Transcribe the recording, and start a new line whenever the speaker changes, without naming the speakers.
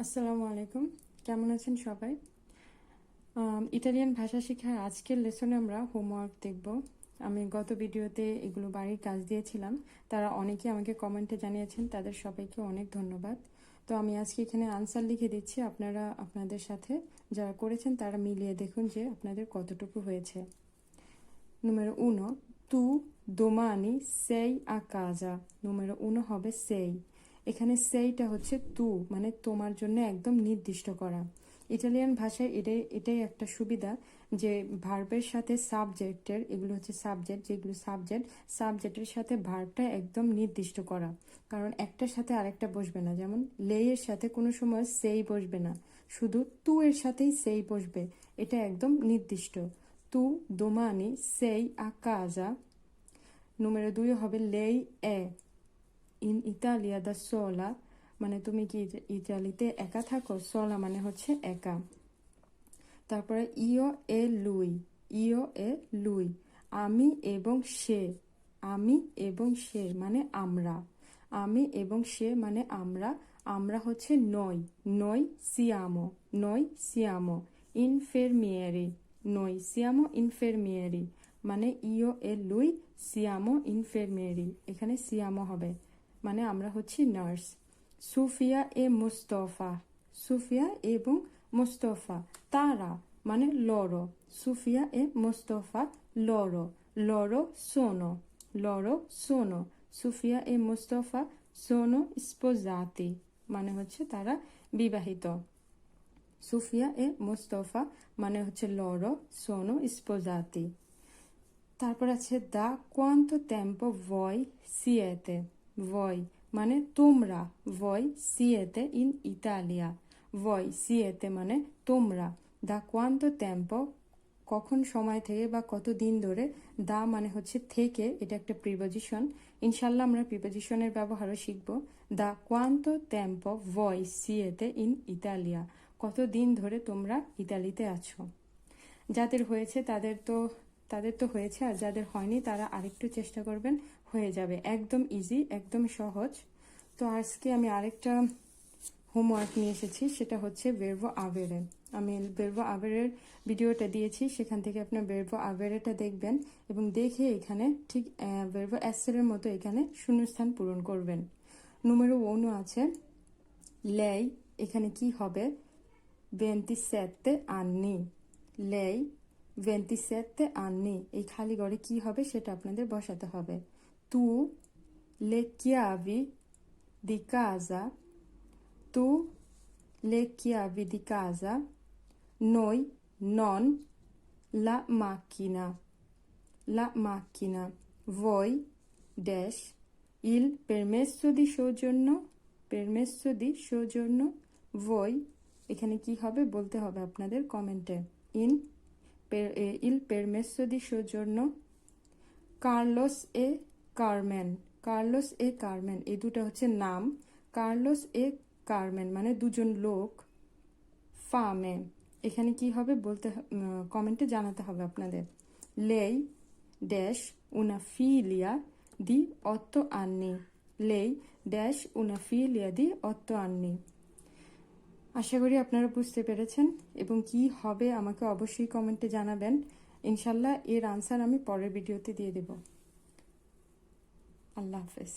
আসসালামু আলাইকুম। কেমন আছেন সবাই? ইটালিয়ান ভাষা শেখার আজকের লেসনে আমরা হোমওয়ার্ক দেখব। আমি গত ভিডিওতে এগুলো বাড়ির কাজ দিয়েছিলাম। তারা অনেকে আমাকে কমেন্টে জানিয়েছেন, তাদের সবাইকে অনেক ধন্যবাদ। তো আমি আজকে এখানে আনসার লিখে দিচ্ছি, আপনারা আপনাদের সাথে যারা করেছেন তারা মিলিয়ে দেখুন যে আপনাদের কতটুকু হয়েছে। Numero 1, tu domani sei a casa. Numero 1 হবে sei। এখানে সেইটা হচ্ছে তু, মানে তোমার জন্য একদম নির্দিষ্ট করা। ইটালিয়ান ভাষায় এটাই একটা সুবিধা যে ভার্বের সাথে সাবজেক্টের, এগুলো হচ্ছে সাবজেক্ট, যেগুলো সাবজেক্টের সাথে ভার্বটা একদম নির্দিষ্ট করা। কারণ একটার সাথে আরেকটা বসবে না, যেমন লে এর সাথে কোনো সময় সেই বসবে না, শুধু তু এর সাথেই সেই বসবে। এটা একদম নির্দিষ্ট। Tu domani sei a casa. Numero 2 হবে lei è in Italia da sola, মানে তুমি কি ইতালিতে একা থাকো? sola মানে হচ্ছে একা। তারপরে io e lui, io e lui, আমি এবং সে, আমি এবং সে মানে আমরা, আমি এবং সে মানে আমরা, আমরা হচ্ছে noi siamo, noi siamo infermieri, noi siamo infermieri, মানে io e lui siamo infermieri, এখানে siamo হবে, মানে আমরা হচ্ছি নার্স। সুফিয়া এ মুস্তফা, সুফিয়া এবং মুস্তফা তারা মানে লরো, সুফিয়া এ মুস্তফা লরো, লরো সোনো, লরো সোনো, সুফিয়া এ মুস্তফা সোনো স্পোজাতি, মানে হচ্ছে তারা বিবাহিত। সুফিয়া এ মুস্তফা মানে হচ্ছে লরো সোনো স্পোজাতি। তারপর আছে দা কোয়ান্তো টেম্পো ভয় সিয়েতে, ভয় মানে তোমরা, ভয় সিয়েতে ইন ইতালিয়া, ভয় সিয়েতে মানে তোমরা। দা কোয়ান্তো টেম্পো কখন সময় থেকে বা কত দিন ধরে, দা মানে হচ্ছে থেকে, এটা একটা প্রিপোজিশন। ইনশাল্লাহ আমরা প্রিপোজিশনের ব্যবহারও শিখব। দা কোয়ান্তো টেম্পো ভয় সিয়েতে ইন ইতালিয়া, কত দিন ধরে তোমরা ইতালিতে আছো। যাদের হয়েছে তাদের তো হয়েছে, আর যাদের হয়নি তারা আরেকটু চেষ্টা করবেন, হয়ে যাবে। একদম ইজি, একদম সহজ। তো আজকে আমি আরেকটা হোমওয়ার্ক নিয়ে এসেছি, সেটা হচ্ছে ভার্বো আভেরে। আমি ভার্বো আভেরের ভিডিওটা দিয়েছি, সেখান থেকে আপনার ভার্বো আভেরেটা দেখবেন এবং দেখে এখানে ঠিক ভার্বো এসের মতো এখানে শূন্যস্থান পূরণ করবেন। numero 1 আছে লেই, এখানে কি হবে? 27 anni, lei 27 anni, এই খালি ঘরে কি হবে সেটা আপনাদের বসাতে হবে। tu le chiavi di casa, tu le chiavi di casa, noi non la macchina, la macchina, voi dash il permesso di soggiorno, permesso di soggiorno, voi, এখানে কি হবে বলতে হবে আপনাদের কমেন্টে। il permesso di soggiorno, Carlos এ Carmen, Carlos এ Carmen, এই দুটো হচ্ছে নাম। কার্লোস এ কারমেন মানে দুজন লোক। ফামে, এখানে কি হবে বলতে কমেন্টে জানাতে হবে আপনাদের। লেই dash una figlia di 8 anni, lei dash una figlia di 8 anni। আশা করি আপনারা বুঝতে পেরেছেন এবং কি হবে আমাকে অবশ্যই কমেন্টে জানাবেন। ইনশাল্লাহ এর আনসার আমি পরের ভিডিওতে দিয়ে দেব। আল্লাহ হাফেজ।